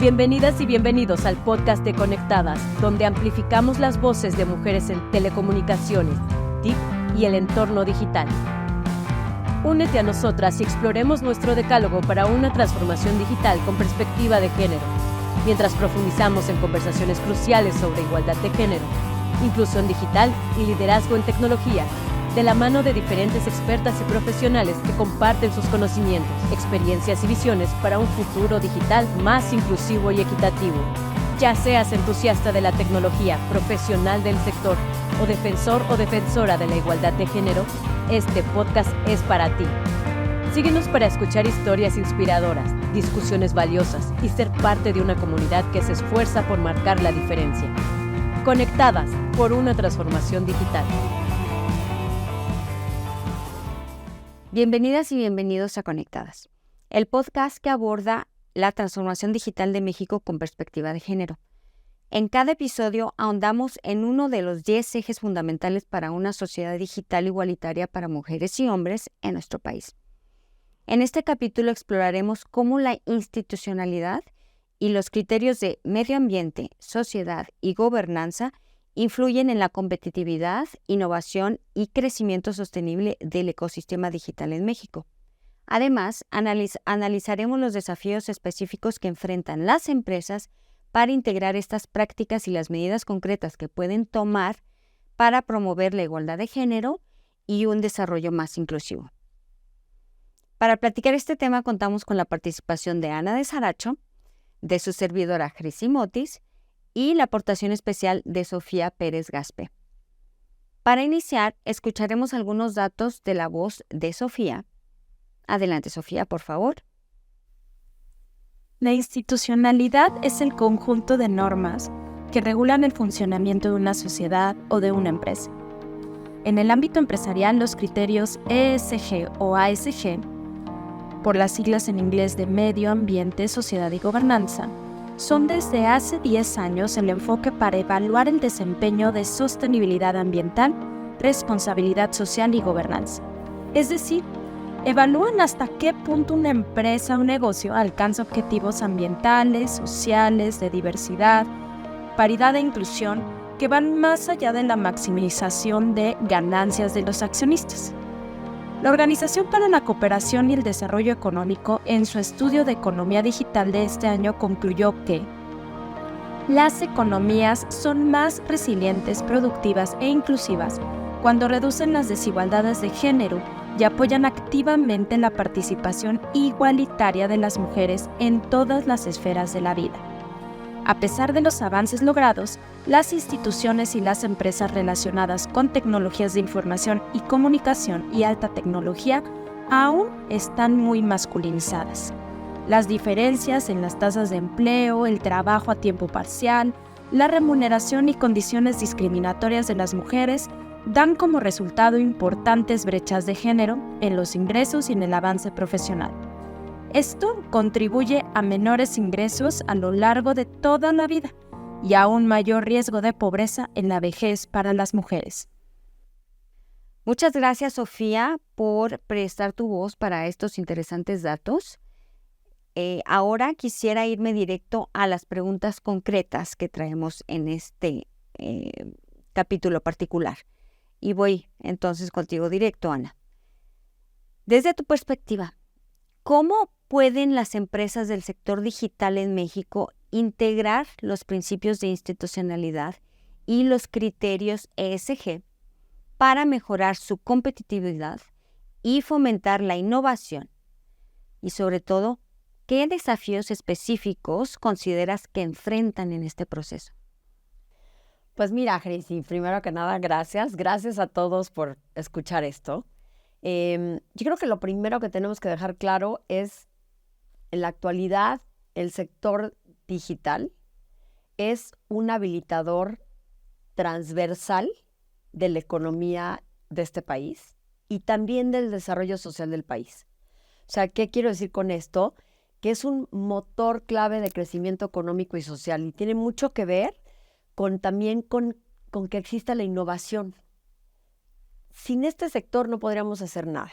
Bienvenidas y bienvenidos al podcast de Conectadas, donde amplificamos las voces de mujeres en telecomunicaciones, TIC y el entorno digital. Únete a nosotras y exploremos nuestro decálogo para una transformación digital con perspectiva de género, mientras profundizamos en conversaciones cruciales sobre igualdad de género, inclusión digital y liderazgo en tecnología, de la mano de diferentes expertas y profesionales que comparten sus conocimientos, experiencias y visiones para un futuro digital más inclusivo y equitativo. Ya seas entusiasta de la tecnología, profesional del sector o defensor o defensora de la igualdad de género, este podcast es para ti. Síguenos para escuchar historias inspiradoras, discusiones valiosas y ser parte de una comunidad que se esfuerza por marcar la diferencia. Conectadas por una transformación digital. Bienvenidas y bienvenidos a Conectadas, el podcast que aborda la transformación digital de México con perspectiva de género. En cada episodio ahondamos en uno de los 10 ejes fundamentales para una sociedad digital igualitaria para mujeres y hombres en nuestro país. En este capítulo exploraremos cómo la institucionalidad y los criterios de medio ambiente, sociedad y gobernanza influyen en la competitividad, innovación y crecimiento sostenible del ecosistema digital en México. Además, analizaremos los desafíos específicos que enfrentan las empresas para integrar estas prácticas y las medidas concretas que pueden tomar para promover la igualdad de género y un desarrollo más inclusivo. Para platicar este tema contamos con la participación de Ana de Saracho, de su servidora Crisi Motis, y la aportación especial de Sofía Pérez Gaspe. Para iniciar, escucharemos algunos datos de la voz de Sofía. Adelante, Sofía, por favor. La institucionalidad es el conjunto de normas que regulan el funcionamiento de una sociedad o de una empresa. En el ámbito empresarial, los criterios ESG o ASG, por las siglas en inglés de Medio Ambiente, Sociedad y Gobernanza, son desde hace 10 años el enfoque para evaluar el desempeño de sostenibilidad ambiental, responsabilidad social y gobernanza. Es decir, evalúan hasta qué punto una empresa o negocio alcanza objetivos ambientales, sociales, de diversidad, paridad e inclusión que van más allá de la maximización de ganancias de los accionistas. La Organización para la Cooperación y el Desarrollo Económico, en su estudio de economía digital de este año, concluyó que las economías son más resilientes, productivas e inclusivas cuando reducen las desigualdades de género y apoyan activamente la participación igualitaria de las mujeres en todas las esferas de la vida. A pesar de los avances logrados, las instituciones y las empresas relacionadas con tecnologías de información y comunicación y alta tecnología aún están muy masculinizadas. Las diferencias en las tasas de empleo, el trabajo a tiempo parcial, la remuneración y condiciones discriminatorias de las mujeres dan como resultado importantes brechas de género en los ingresos y en el avance profesional. Esto contribuye a menores ingresos a lo largo de toda la vida y a un mayor riesgo de pobreza en la vejez para las mujeres. Muchas gracias, Sofía, por prestar tu voz para estos interesantes datos. Ahora quisiera irme directo a las preguntas concretas que traemos en este capítulo particular. Y voy entonces contigo directo, Ana. Desde tu perspectiva, ¿cómo pueden las empresas del sector digital en México integrar los principios de institucionalidad y los criterios ESG para mejorar su competitividad y fomentar la innovación? Y sobre todo, ¿qué desafíos específicos consideras que enfrentan en este proceso? Pues mira, Crisi, primero que nada, gracias. Gracias a todos por escuchar esto. Yo creo que lo primero que tenemos que dejar claro es, en la actualidad, el sector digital es un habilitador transversal de la economía de este país y también del desarrollo social del país. O sea, ¿qué quiero decir con esto? Que es un motor clave de crecimiento económico y social y tiene mucho que ver también con que exista la innovación. Sin este sector no podríamos hacer nada.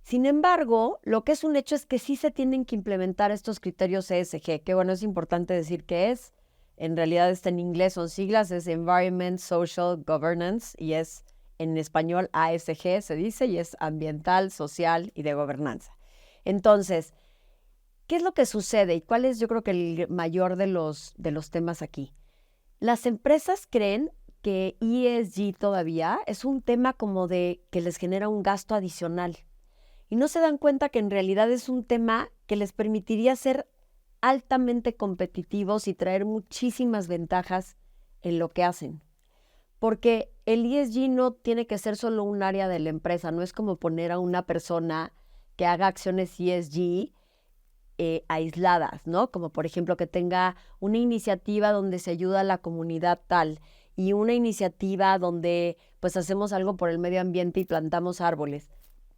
Sin embargo, lo que es un hecho es que sí se tienen que implementar estos criterios ESG, que bueno, es importante decir que es. En realidad está en inglés, son siglas, es Environment, Social, Governance, y es en español ASG se dice, y es ambiental, social y de gobernanza. Entonces, ¿qué es lo que sucede y cuál es yo creo que el mayor de los temas aquí? Las empresas creen que ESG todavía es un tema como de que les genera un gasto adicional y no se dan cuenta que en realidad es un tema que les permitiría ser altamente competitivos y traer muchísimas ventajas en lo que hacen. Porque el ESG no tiene que ser solo un área de la empresa, no es como poner a una persona que haga acciones ESG aisladas, ¿no? Como por ejemplo que tenga una iniciativa donde se ayuda a la comunidad tal y una iniciativa donde pues hacemos algo por el medio ambiente y plantamos árboles.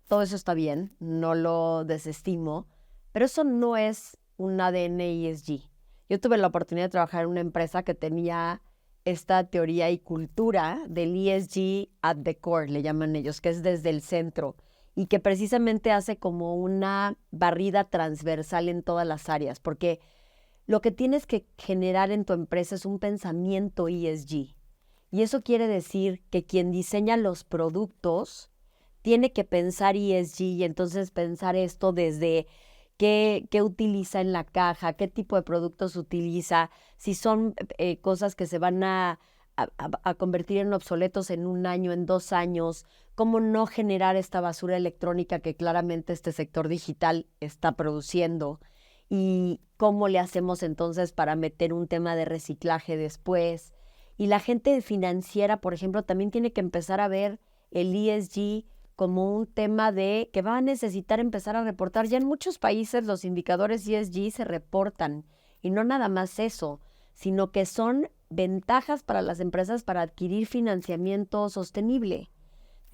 Todo eso está bien, no lo desestimo, pero eso no es un ADN ESG. Yo tuve la oportunidad de trabajar en una empresa que tenía esta teoría y cultura del ESG at the core, le llaman ellos, que es desde el centro y que precisamente hace como una barrida transversal en todas las áreas, porque lo que tienes que generar en tu empresa es un pensamiento ESG. Y eso quiere decir que quien diseña los productos tiene que pensar ESG y entonces pensar esto desde qué utiliza en la caja, qué tipo de productos utiliza, si son cosas que se van a convertir en obsoletos en 1 año, en 2 años, cómo no generar esta basura electrónica que claramente este sector digital está produciendo y cómo le hacemos entonces para meter un tema de reciclaje después. Y la gente financiera, por ejemplo, también tiene que empezar a ver el ESG como un tema de que va a necesitar empezar a reportar. Ya en muchos países los indicadores ESG se reportan y no nada más eso, sino que son ventajas para las empresas para adquirir financiamiento sostenible.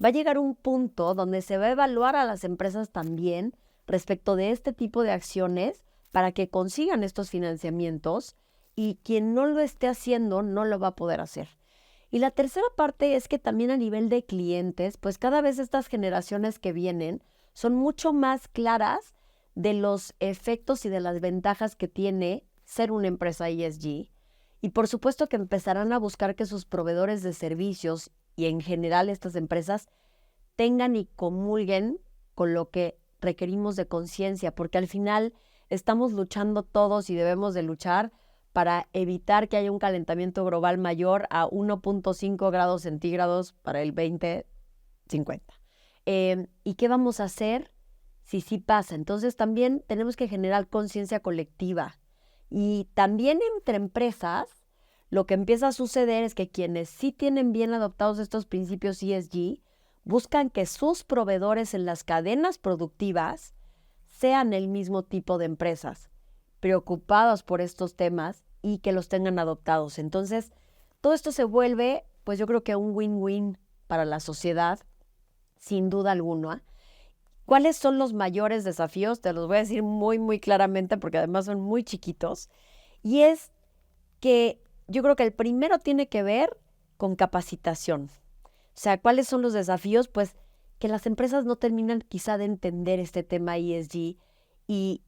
Va a llegar un punto donde se va a evaluar a las empresas también respecto de este tipo de acciones para que consigan estos financiamientos y quien no lo esté haciendo no lo va a poder hacer. Y la tercera parte es que también a nivel de clientes, pues cada vez estas generaciones que vienen son mucho más claras de los efectos y de las ventajas que tiene ser una empresa ESG. Y por supuesto que empezarán a buscar que sus proveedores de servicios y en general estas empresas tengan y comulguen con lo que requerimos de conciencia, porque al final estamos luchando todos y debemos de luchar para evitar que haya un calentamiento global mayor a 1.5 grados centígrados para el 2050. ¿Y qué vamos a hacer si sí pasa? Entonces también tenemos que generar conciencia colectiva. Y también entre empresas, lo que empieza a suceder es que quienes sí tienen bien adoptados estos principios ESG, buscan que sus proveedores en las cadenas productivas sean el mismo tipo de empresas, preocupados por estos temas y que los tengan adoptados. Entonces, todo esto se vuelve, pues yo creo que un win-win para la sociedad, sin duda alguna. ¿Cuáles son los mayores desafíos? Te los voy a decir muy, muy claramente porque además son muy chiquitos. Y es que yo creo que el primero tiene que ver con capacitación. O sea, ¿cuáles son los desafíos? Pues que las empresas no terminan quizá de entender este tema ESG y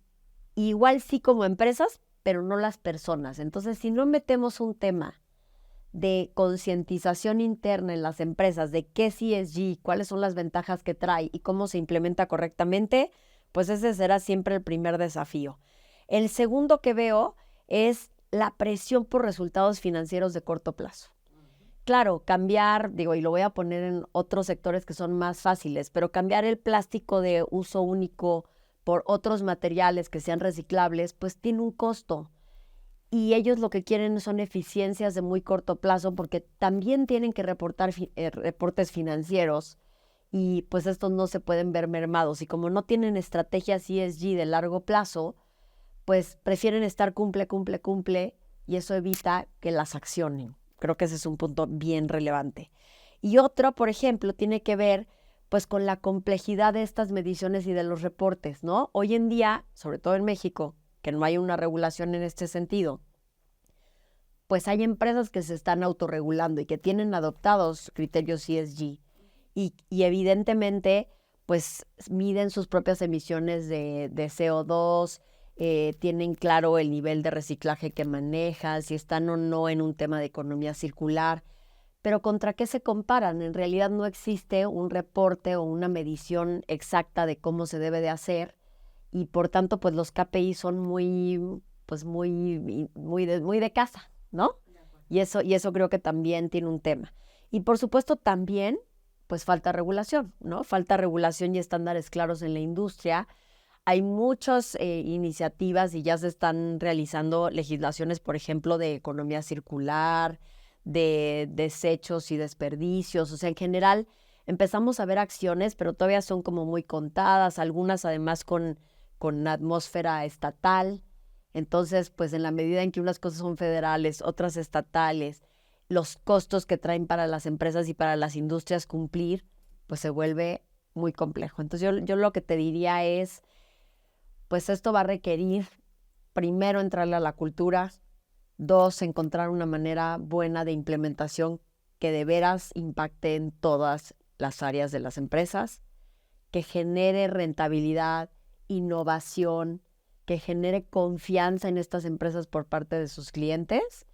igual sí como empresas, pero no las personas. Entonces, si no metemos un tema de concientización interna en las empresas de qué es ESG, cuáles son las ventajas que trae y cómo se implementa correctamente, pues ese será siempre el primer desafío. El segundo que veo es la presión por resultados financieros de corto plazo. Claro, cambiar, y lo voy a poner en otros sectores que son más fáciles, pero cambiar el plástico de uso único por otros materiales que sean reciclables, pues tiene un costo. Y ellos lo que quieren son eficiencias de muy corto plazo porque también tienen que reportar reportes financieros y pues estos no se pueden ver mermados. Y como no tienen estrategias ESG de largo plazo, pues prefieren estar cumple y eso evita que las accionen. Creo que ese es un punto bien relevante. Y otro, por ejemplo, tiene que ver pues con la complejidad de estas mediciones y de los reportes, ¿no? Hoy en día, sobre todo en México, que no hay una regulación en este sentido, pues hay empresas que se están autorregulando y que tienen adoptados criterios ESG y evidentemente pues miden sus propias emisiones de CO2, tienen claro el nivel de reciclaje que manejan, si están o no en un tema de economía circular. Pero ¿contra qué se comparan? En realidad no existe un reporte o una medición exacta de cómo se debe de hacer y por tanto pues los KPI son muy de casa, ¿no? Y eso creo que también tiene un tema. Y por supuesto también pues falta regulación, ¿no? Falta regulación y estándares claros en la industria. Hay muchas iniciativas y ya se están realizando legislaciones, por ejemplo, de economía circular, de desechos y desperdicios. O sea, en general empezamos a ver acciones, pero todavía son como muy contadas, algunas además con atmósfera estatal. Entonces, pues en la medida en que unas cosas son federales, otras estatales, los costos que traen para las empresas y para las industrias cumplir, pues se vuelve muy complejo. Entonces, yo lo que te diría es, pues esto va a requerir, primero, entrarle a la cultura, 2, encontrar una manera buena de implementación que de veras impacte en todas las áreas de las empresas, que genere rentabilidad, innovación, que genere confianza en estas empresas por parte de sus clientes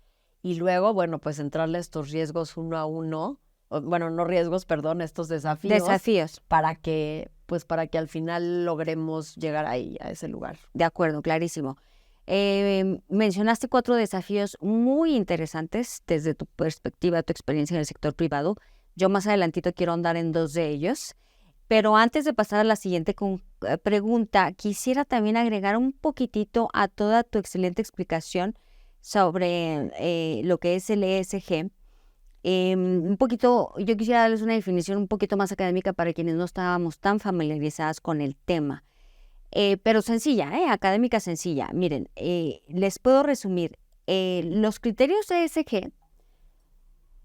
y luego, bueno, pues entrarle a estos riesgos uno a uno, no riesgos, perdón, estos desafíos. Para que al final logremos llegar ahí, a ese lugar. De acuerdo, clarísimo. Mencionaste 4 desafíos muy interesantes desde tu perspectiva, tu experiencia en el sector privado. Yo más adelantito quiero ahondar en 2 de ellos. Pero antes de pasar a la siguiente pregunta, quisiera también agregar un poquitito a toda tu excelente explicación sobre lo que es el ESG. Un poquito, yo quisiera darles una definición un poquito más académica para quienes no estábamos tan familiarizadas con el tema. Pero sencilla, académica sencilla. Miren, les puedo resumir. Los criterios ESG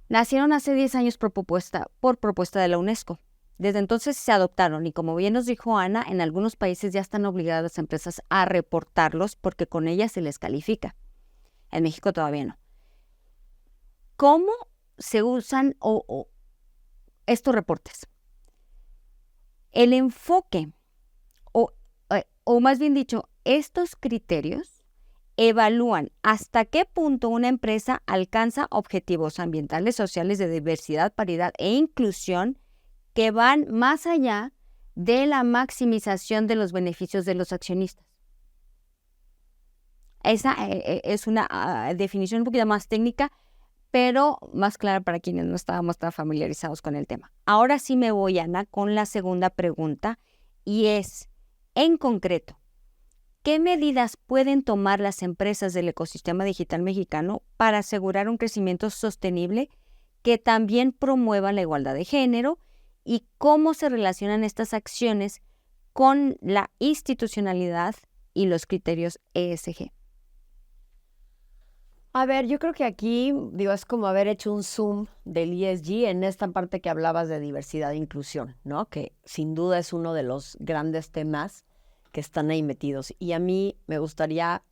nacieron hace 10 años por propuesta de la UNESCO. Desde entonces se adoptaron y como bien nos dijo Ana, en algunos países ya están obligadas las empresas a reportarlos porque con ellas se les califica. En México todavía no. ¿Cómo se usan estos reportes? El enfoque, o más bien dicho, estos criterios evalúan hasta qué punto una empresa alcanza objetivos ambientales, sociales, de diversidad, paridad e inclusión que van más allá de la maximización de los beneficios de los accionistas. Esa es una definición un poquito más técnica, pero más clara para quienes no estábamos tan familiarizados con el tema. Ahora sí me voy, Ana, con la segunda pregunta, y es, en concreto, ¿qué medidas pueden tomar las empresas del ecosistema digital mexicano para asegurar un crecimiento sostenible que también promueva la igualdad de género? ¿Y cómo se relacionan estas acciones con la institucionalidad y los criterios ESG? A ver, yo creo que aquí, es como haber hecho un zoom del ESG en esta parte que hablabas de diversidad e inclusión, ¿no? Que sin duda es uno de los grandes temas que están ahí metidos. Y a mí me gustaría,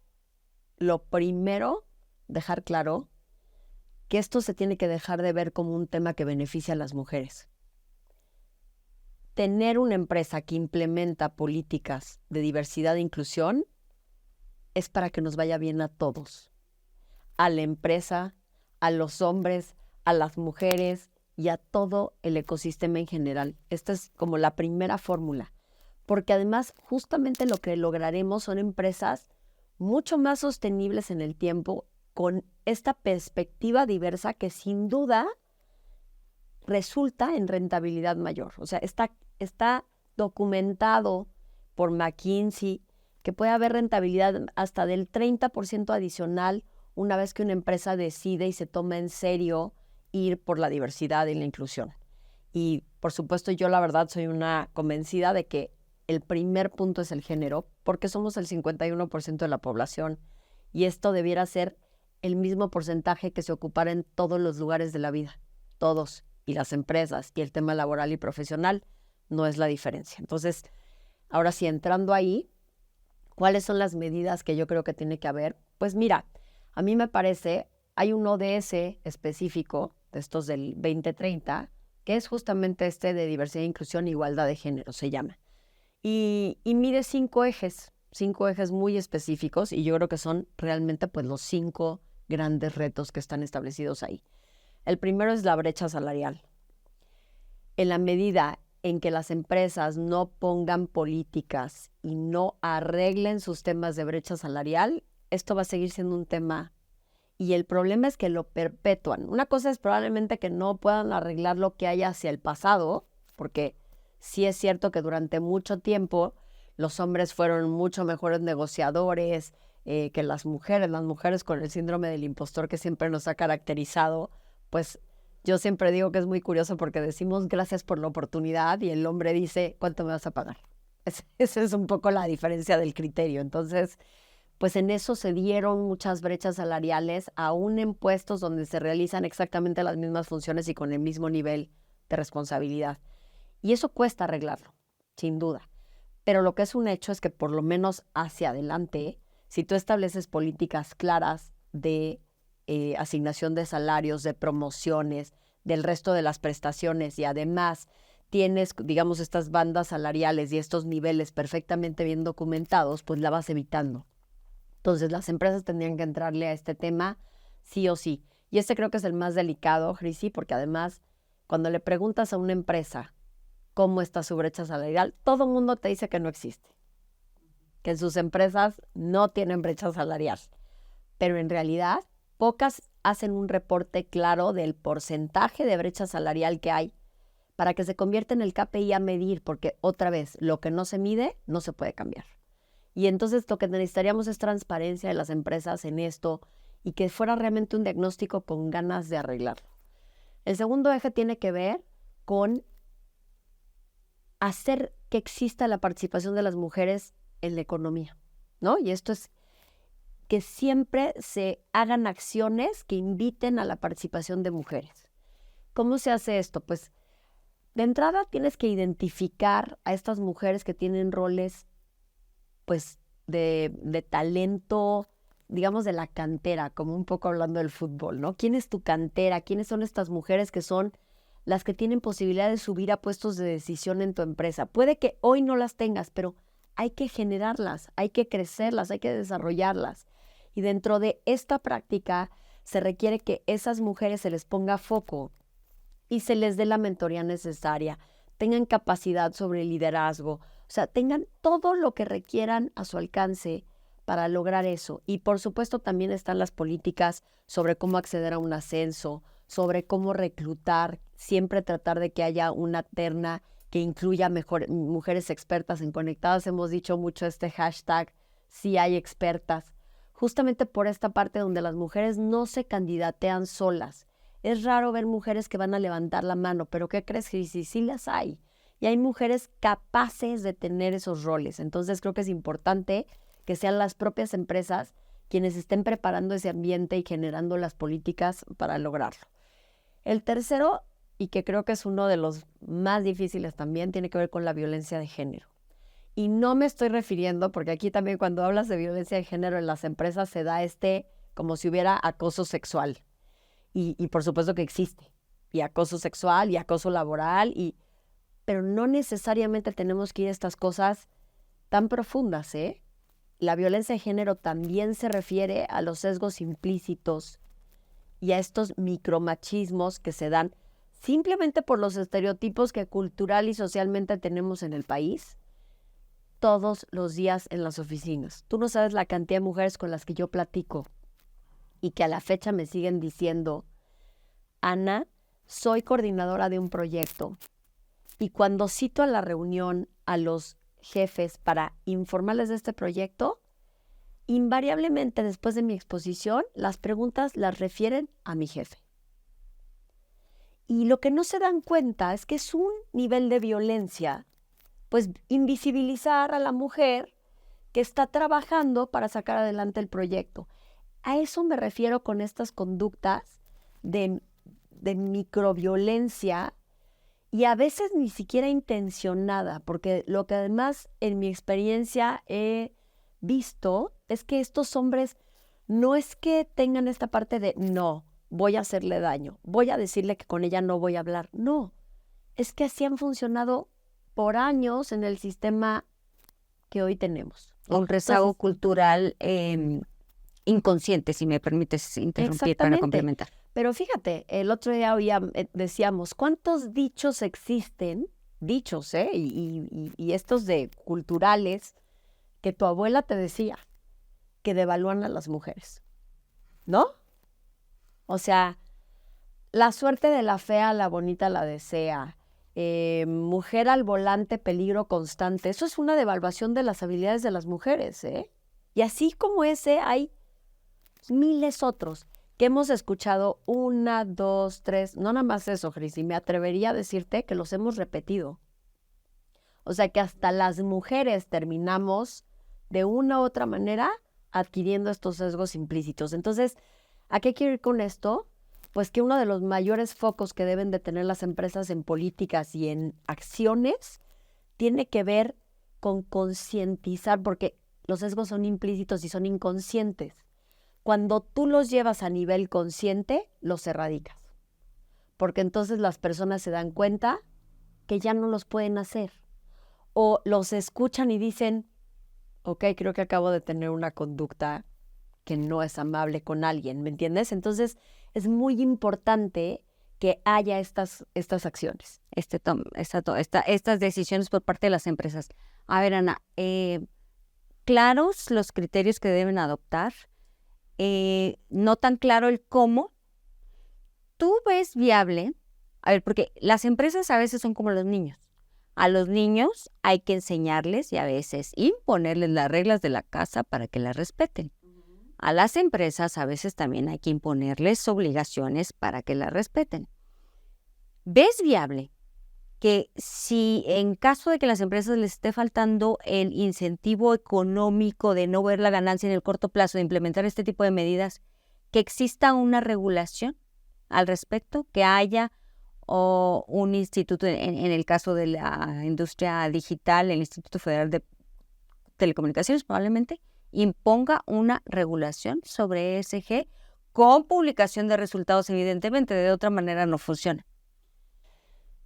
lo primero, dejar claro que esto se tiene que dejar de ver como un tema que beneficia a las mujeres. Tener una empresa que implementa políticas de diversidad e inclusión es para que nos vaya bien a todos, a la empresa, a los hombres, a las mujeres y a todo el ecosistema en general. Esta es como la primera fórmula, porque además justamente lo que lograremos son empresas mucho más sostenibles en el tiempo con esta perspectiva diversa que sin duda resulta en rentabilidad mayor. O sea, está documentado por McKinsey que puede haber rentabilidad hasta del 30% adicional una vez que una empresa decide y se toma en serio ir por la diversidad y la inclusión. Y por supuesto yo la verdad soy una convencida de que el primer punto es el género, porque somos el 51% de la población y esto debiera ser el mismo porcentaje que se ocupara en todos los lugares de la vida, todos, y las empresas, y el tema laboral y profesional no es la diferencia. Entonces, ahora sí, entrando ahí, ¿cuáles son las medidas que yo creo que tiene que haber? Pues mira, a mí me parece, hay un ODS específico de estos del 2030 que es justamente de diversidad, inclusión e igualdad de género, se llama. Y mide 5 ejes muy específicos, y yo creo que son realmente pues los 5 grandes retos que están establecidos ahí. El primero es la brecha salarial. En la medida en que las empresas no pongan políticas y no arreglen sus temas de brecha salarial, esto va a seguir siendo un tema. Y el problema es que lo perpetúan. Una cosa es probablemente que no puedan arreglar lo que hay hacia el pasado, porque sí es cierto que durante mucho tiempo los hombres fueron mucho mejores negociadores que las mujeres con el síndrome del impostor que siempre nos ha caracterizado. Pues yo siempre digo que es muy curioso porque decimos gracias por la oportunidad y el hombre dice, ¿cuánto me vas a pagar? Esa es un poco la diferencia del criterio. Entonces, pues en eso se dieron muchas brechas salariales, aún en puestos donde se realizan exactamente las mismas funciones y con el mismo nivel de responsabilidad. Y eso cuesta arreglarlo, sin duda. Pero lo que es un hecho es que por lo menos hacia adelante, si tú estableces políticas claras de asignación de salarios, de promociones, del resto de las prestaciones y además tienes, digamos, estas bandas salariales y estos niveles perfectamente bien documentados, pues la vas evitando. Entonces, las empresas tendrían que entrarle a este tema sí o sí. Y creo que es el más delicado, Grisi, porque además, cuando le preguntas a una empresa cómo está su brecha salarial, todo el mundo te dice que no existe, que en sus empresas no tienen brecha salarial. Pero en realidad, pocas hacen un reporte claro del porcentaje de brecha salarial que hay para que se convierta en el KPI a medir, porque otra vez, lo que no se mide no se puede cambiar. Y entonces lo que necesitaríamos es transparencia de las empresas en esto y que fuera realmente un diagnóstico con ganas de arreglarlo. El segundo eje tiene que ver con hacer que exista la participación de las mujeres en la economía, ¿no? Y esto es que siempre se hagan acciones que inviten a la participación de mujeres. ¿Cómo se hace esto? Pues de entrada tienes que identificar a estas mujeres que tienen roles pues de talento, digamos de la cantera, como un poco hablando del fútbol, ¿no? ¿Quién es tu cantera? ¿Quiénes son estas mujeres que son las que tienen posibilidad de subir a puestos de decisión en tu empresa? Puede que hoy no las tengas, pero hay que generarlas, hay que crecerlas, hay que desarrollarlas. Y dentro de esta práctica se requiere que esas mujeres se les ponga foco y se les dé la mentoría necesaria, tengan capacidad sobre el liderazgo, o sea, tengan todo lo que requieran a su alcance para lograr eso. Y por supuesto también están las políticas sobre cómo acceder a un ascenso, sobre cómo reclutar, siempre tratar de que haya una terna que incluya mujeres expertas en conectadas. Hemos dicho mucho hashtag, sí hay expertas, justamente por esta parte donde las mujeres no se candidatean solas. Es raro ver mujeres que van a levantar la mano, pero ¿qué crees, Grisi? Sí las hay. Y hay mujeres capaces de tener esos roles. Entonces creo que es importante que sean las propias empresas quienes estén preparando ese ambiente y generando las políticas para lograrlo. El tercero, y que creo que es uno de los más difíciles también, tiene que ver con la violencia de género. Y no me estoy refiriendo, porque aquí también cuando hablas de violencia de género en las empresas se da como si hubiera acoso sexual. Y por supuesto que existe. Y acoso sexual y acoso laboral, pero no necesariamente tenemos que ir a estas cosas tan profundas, ¿eh? La violencia de género también se refiere a los sesgos implícitos y a estos micromachismos que se dan simplemente por los estereotipos que cultural y socialmente tenemos en el país todos los días en las oficinas. Tú no sabes la cantidad de mujeres con las que yo platico y que a la fecha me siguen diciendo, Ana, soy coordinadora de un proyecto y cuando cito a la reunión a los jefes para informarles de este proyecto, invariablemente después de mi exposición, las preguntas las refieren a mi jefe. Y lo que no se dan cuenta es que es un nivel de violencia, pues invisibilizar a la mujer que está trabajando para sacar adelante el proyecto. A eso me refiero con estas conductas de microviolencia y a veces ni siquiera intencionada, porque lo que además en mi experiencia he visto es que estos hombres no es que tengan esta parte de no, voy a hacerle daño, voy a decirle que con ella no voy a hablar. No, es que así han funcionado por años en el sistema que hoy tenemos. Un rezago Entonces, cultural inconsciente, si me permites interrumpir para exactamente. complementar. Pero fíjate, el otro día decíamos, ¿cuántos dichos existen? Dichos, y estos de culturales que tu abuela te decía que devalúan a las mujeres, ¿no? O sea, la suerte de la fea, la bonita la desea. Mujer al volante, peligro constante. Eso es una devaluación de las habilidades de las mujeres, ¿eh? Y así como ese, hay miles otros que hemos escuchado 1, 2, 3, no nada más eso, Cris, y me atrevería a decirte que los hemos repetido. O sea que hasta las mujeres terminamos de una u otra manera adquiriendo estos sesgos implícitos. Entonces, ¿a qué quiero ir con esto? Pues que uno de los mayores focos que deben de tener las empresas en políticas y en acciones tiene que ver con concientizar, porque los sesgos son implícitos y son inconscientes. Cuando tú los llevas a nivel consciente, los erradicas. Porque entonces las personas se dan cuenta que ya no los pueden hacer. O los escuchan y dicen, ok, creo que acabo de tener una conducta que no es amable con alguien, ¿me entiendes? Entonces es muy importante que haya estas acciones. Estas decisiones por parte de las empresas. A ver, Ana, claros los criterios que deben adoptar, no tan claro el cómo. ¿Tú ves viable? A ver, porque las empresas a veces son como los niños. A los niños hay que enseñarles y a veces imponerles las reglas de la casa para que las respeten. A las empresas a veces también hay que imponerles obligaciones para que las respeten. ¿Ves viable que si en caso de que a las empresas les esté faltando el incentivo económico de no ver la ganancia en el corto plazo de implementar este tipo de medidas, que exista una regulación al respecto, que haya un instituto, en el caso de la industria digital, el Instituto Federal de Telecomunicaciones probablemente, imponga una regulación sobre ESG con publicación de resultados, evidentemente, de otra manera no funciona?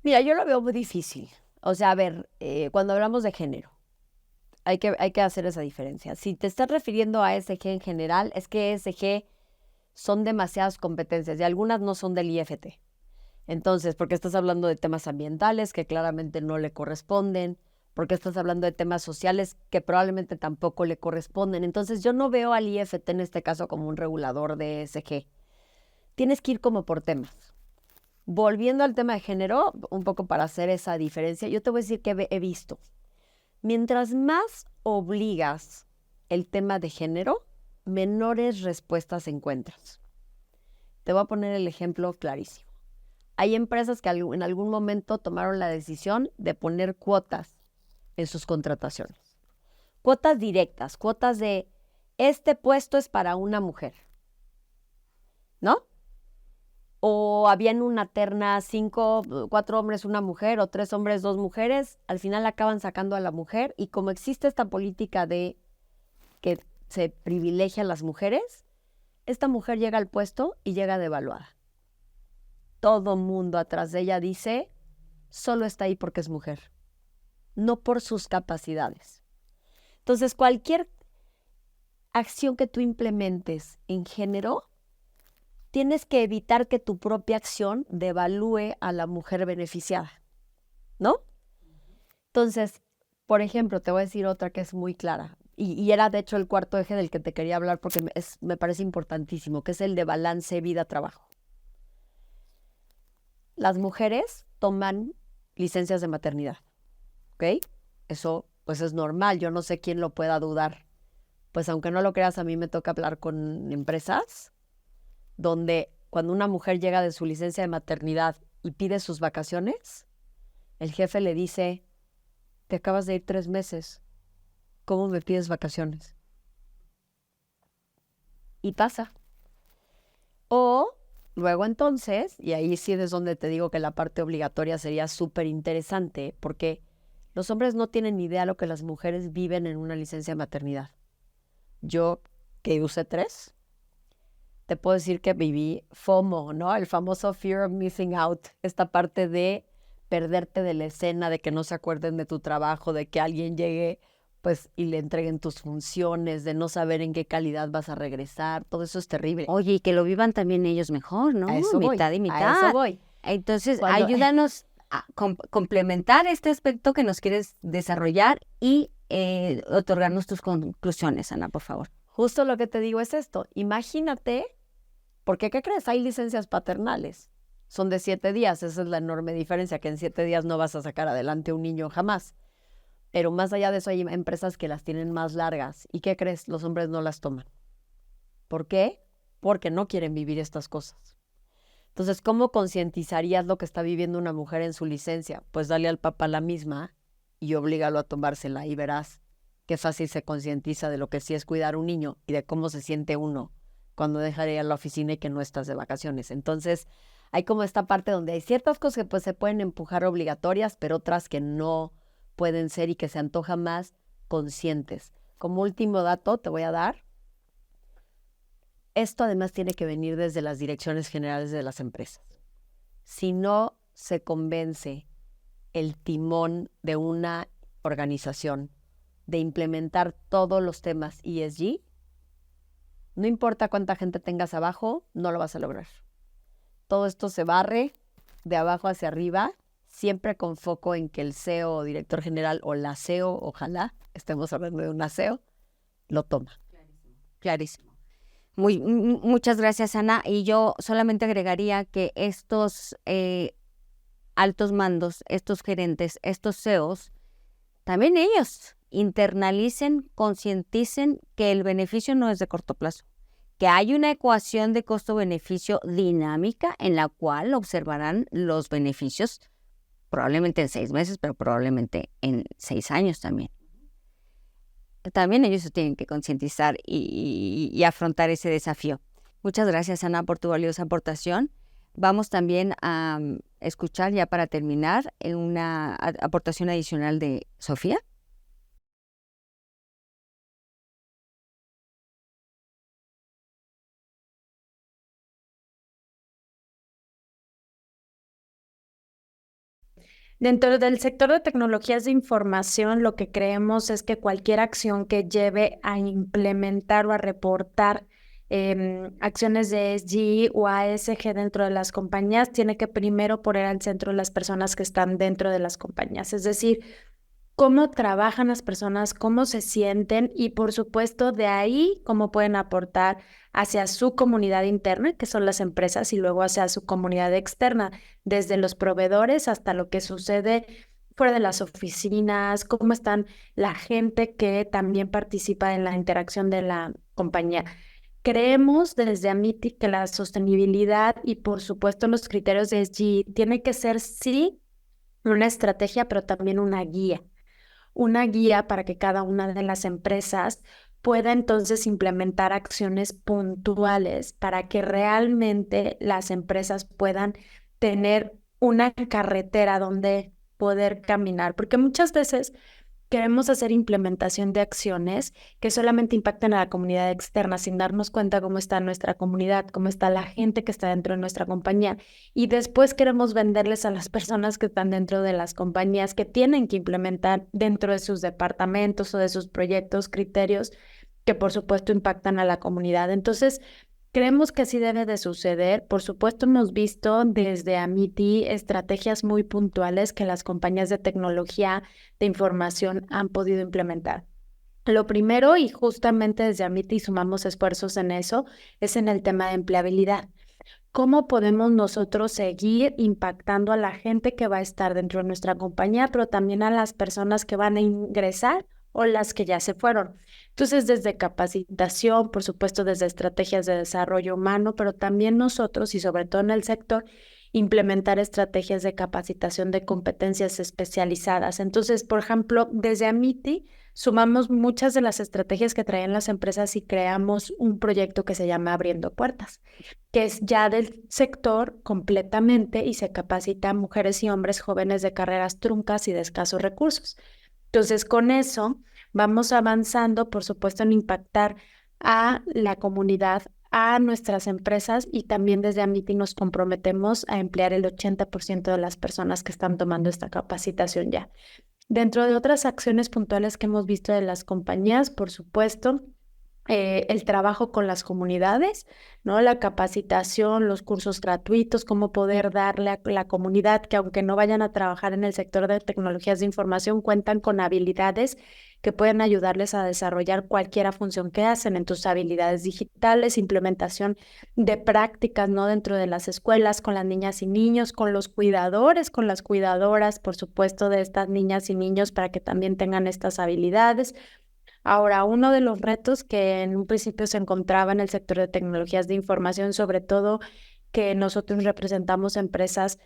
Mira, yo lo veo muy difícil. O sea, a ver, cuando hablamos de género, hay que hacer esa diferencia. Si te estás refiriendo a ESG en general, es que ESG son demasiadas competencias y algunas no son del IFT. Entonces, porque estás hablando de temas ambientales que claramente no le corresponden, porque estás hablando de temas sociales que probablemente tampoco le corresponden. Entonces, yo no veo al IFT en este caso como un regulador de ESG. Tienes que ir como por temas. Volviendo al tema de género, un poco para hacer esa diferencia, yo te voy a decir que he visto, mientras más obligas el tema de género, menores respuestas encuentras. Te voy a poner el ejemplo clarísimo. Hay empresas que en algún momento tomaron la decisión de poner cuotas en sus contrataciones. Cuotas directas, cuotas de este puesto es para una mujer, ¿no? O había en una terna 4 hombres, una mujer, o 3 hombres, 2 mujeres. Al final acaban sacando a la mujer y como existe esta política de que se privilegia a las mujeres, esta mujer llega al puesto y llega devaluada. Todo mundo atrás de ella dice, solo está ahí porque es mujer, no por sus capacidades. Entonces, cualquier acción que tú implementes en género, tienes que evitar que tu propia acción devalúe a la mujer beneficiada, ¿no? Entonces, por ejemplo, te voy a decir otra que es muy clara, y era de hecho el cuarto eje del que te quería hablar porque me parece importantísimo, que es el de balance vida-trabajo. Las mujeres toman licencias de maternidad, ¿ok? Eso pues es normal, yo no sé quién lo pueda dudar. Pues aunque no lo creas, a mí me toca hablar con empresas donde cuando una mujer llega de su licencia de maternidad y pide sus vacaciones, el jefe le dice, te acabas de ir 3 meses, ¿cómo me pides vacaciones? Y pasa. O luego entonces, y ahí sí es donde te digo que la parte obligatoria sería súper interesante, porque los hombres no tienen ni idea lo que las mujeres viven en una licencia de maternidad. Yo, que usé 3, te puedo decir que viví FOMO, ¿no? El famoso Fear of Missing Out, esta parte de perderte de la escena, de que no se acuerden de tu trabajo, de que alguien llegue pues y le entreguen tus funciones, de no saber en qué calidad vas a regresar, todo eso es terrible. Oye, y que lo vivan también ellos mejor, ¿no? A eso voy, mitad y mitad. a eso voy. Entonces, Cuando- ayúdanos a complementar este aspecto que nos quieres desarrollar y otorgarnos tus conclusiones, Ana, por favor. Justo lo que te digo es esto, imagínate, porque ¿qué crees? Hay licencias paternales, son de 7 días, esa es la enorme diferencia, que en 7 días no vas a sacar adelante a un niño jamás. Pero más allá de eso hay empresas que las tienen más largas. ¿Y qué crees? Los hombres no las toman. ¿Por qué? Porque no quieren vivir estas cosas. Entonces, ¿cómo concientizarías lo que está viviendo una mujer en su licencia? Pues dale al papá la misma y oblígalo a tomársela y verás qué fácil se concientiza de lo que sí es cuidar a un niño y de cómo se siente uno cuando deja de ir a la oficina y que no estás de vacaciones. Entonces, hay como esta parte donde hay ciertas cosas que pues se pueden empujar obligatorias, pero otras que no pueden ser y que se antojan más conscientes. Como último dato te voy a dar, esto además tiene que venir desde las direcciones generales de las empresas. Si no se convence el timón de una organización de implementar todos los temas ESG, no importa cuánta gente tengas abajo, no lo vas a lograr. Todo esto se barre de abajo hacia arriba, siempre con foco en que el CEO o director general o la CEO, ojalá estemos hablando de una CEO, lo toma. Clarísimo. Muchas gracias, Ana. Y yo solamente agregaría que estos altos mandos, estos gerentes, estos CEOs, también ellos internalicen, concienticen que el beneficio no es de corto plazo, que hay una ecuación de costo-beneficio dinámica en la cual observarán los beneficios probablemente en 6 meses, pero probablemente en 6 años también. También ellos se tienen que concientizar y afrontar ese desafío. Muchas gracias, Ana, por tu valiosa aportación. Vamos también a escuchar, ya para terminar, una aportación adicional de Sofía. Dentro del sector de tecnologías de información, lo que creemos es que cualquier acción que lleve a implementar o a reportar acciones de ESG o ASG dentro de las compañías tiene que primero poner al centro las personas que están dentro de las compañías. Es decir, cómo trabajan las personas, cómo se sienten y, por supuesto, de ahí cómo pueden aportar hacia su comunidad interna, que son las empresas, y luego hacia su comunidad externa, desde los proveedores hasta lo que sucede fuera de las oficinas, cómo están la gente que también participa en la interacción de la compañía. Creemos desde Amity que la sostenibilidad y, por supuesto, los criterios de ESG tiene que ser, sí, una estrategia, pero también una guía para que cada una de las empresas pueda entonces implementar acciones puntuales para que realmente las empresas puedan tener una carretera donde poder caminar, porque muchas veces queremos hacer implementación de acciones que solamente impactan a la comunidad externa sin darnos cuenta cómo está nuestra comunidad, cómo está la gente que está dentro de nuestra compañía. Y después queremos venderles a las personas que están dentro de las compañías que tienen que implementar dentro de sus departamentos o de sus proyectos criterios que por supuesto impactan a la comunidad. Entonces, creemos que así debe de suceder. Por supuesto, hemos visto desde Amity estrategias muy puntuales que las compañías de tecnología de información han podido implementar. Lo primero, y justamente desde Amity sumamos esfuerzos en eso, es en el tema de empleabilidad. ¿Cómo podemos nosotros seguir impactando a la gente que va a estar dentro de nuestra compañía, pero también a las personas que van a ingresar o las que ya se fueron? Entonces, desde capacitación, por supuesto, desde estrategias de desarrollo humano, pero también nosotros y sobre todo en el sector, implementar estrategias de capacitación de competencias especializadas. Entonces, por ejemplo, desde Amity sumamos muchas de las estrategias que traen las empresas y creamos un proyecto que se llama Abriendo Puertas, que es ya del sector completamente y se capacita a mujeres y hombres jóvenes de carreras truncas y de escasos recursos. Entonces, con eso vamos avanzando, por supuesto, en impactar a la comunidad a nuestras empresas, y también desde Amity nos comprometemos a emplear el 80% de las personas que están tomando esta capacitación ya. Dentro de otras acciones puntuales que hemos visto de las compañías, por supuesto, el trabajo con las comunidades, ¿no? La capacitación, los cursos gratuitos, cómo poder darle a la comunidad que, aunque no vayan a trabajar en el sector de tecnologías de información, cuentan con habilidades que pueden ayudarles a desarrollar cualquier función que hacen. En tus habilidades digitales, implementación de prácticas, ¿no? Dentro de las escuelas, con las niñas y niños, con los cuidadores, con las cuidadoras, por supuesto, de estas niñas y niños, para que también tengan estas habilidades. Ahora, uno de los retos que en un principio se encontraba en el sector de tecnologías de información, sobre todo que nosotros representamos empresas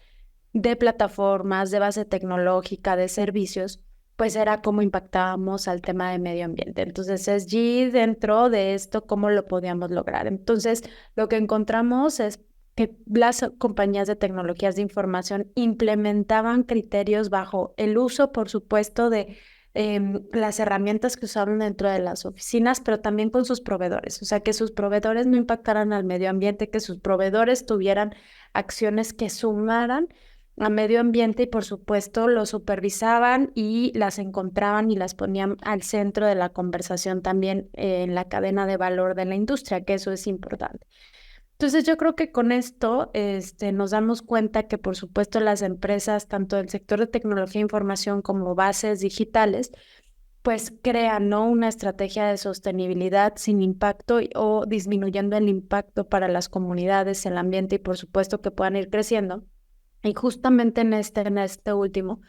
de plataformas, de base tecnológica, de servicios, pues era cómo impactábamos al tema de medio ambiente. Entonces, ESG, dentro de esto, ¿cómo lo podíamos lograr? Entonces, lo que encontramos es que las compañías de tecnologías de información implementaban criterios bajo el uso, por supuesto, de las herramientas que usaban dentro de las oficinas, pero también con sus proveedores. O sea, que sus proveedores no impactaran al medio ambiente, que sus proveedores tuvieran acciones que sumaran a medio ambiente, y por supuesto lo supervisaban y las encontraban y las ponían al centro de la conversación también en la cadena de valor de la industria, que eso es importante. Entonces yo creo que con esto nos damos cuenta que, por supuesto, las empresas, tanto del sector de tecnología e información como bases digitales, pues crean, ¿no?, una estrategia de sostenibilidad sin impacto o disminuyendo el impacto para las comunidades, el ambiente, y por supuesto que puedan ir creciendo. Y justamente en este último,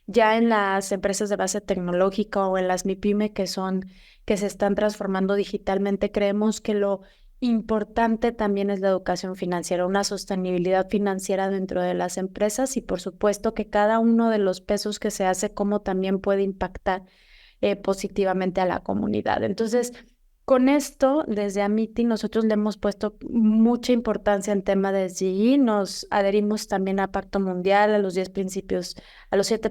ya en las empresas de base tecnológica o en las MIPYME que se están transformando digitalmente, creemos que lo importante también es la educación financiera, una sostenibilidad financiera dentro de las empresas, y por supuesto que cada uno de los pesos que se hace, cómo también puede impactar positivamente a la comunidad. Entonces, con esto, desde Amity, nosotros le hemos puesto mucha importancia al tema de SDG. Nos adherimos también a Pacto Mundial, a los 7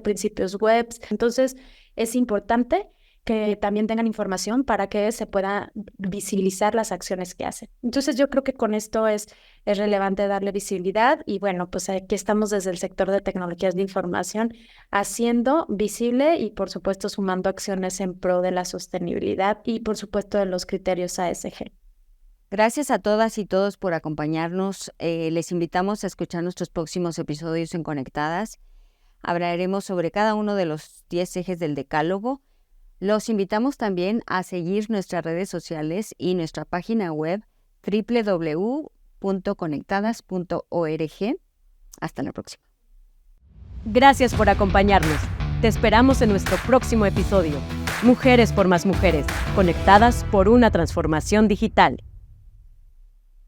principios web. Entonces, es importante que también tengan información para que se pueda visibilizar las acciones que hacen. Entonces, yo creo que con esto es relevante darle visibilidad, y bueno, pues aquí estamos desde el sector de tecnologías de información haciendo visible y, por supuesto, sumando acciones en pro de la sostenibilidad y, por supuesto, de los criterios ASG. Gracias a todas y todos por acompañarnos. Les invitamos a escuchar nuestros próximos episodios en Conectadas. Hablaremos sobre cada uno de los 10 ejes del decálogo. Los invitamos también a seguir nuestras redes sociales y nuestra página web www.conectadas.org. Hasta la próxima. Gracias por acompañarnos. Te esperamos en nuestro próximo episodio. Mujeres por más mujeres, conectadas por una transformación digital.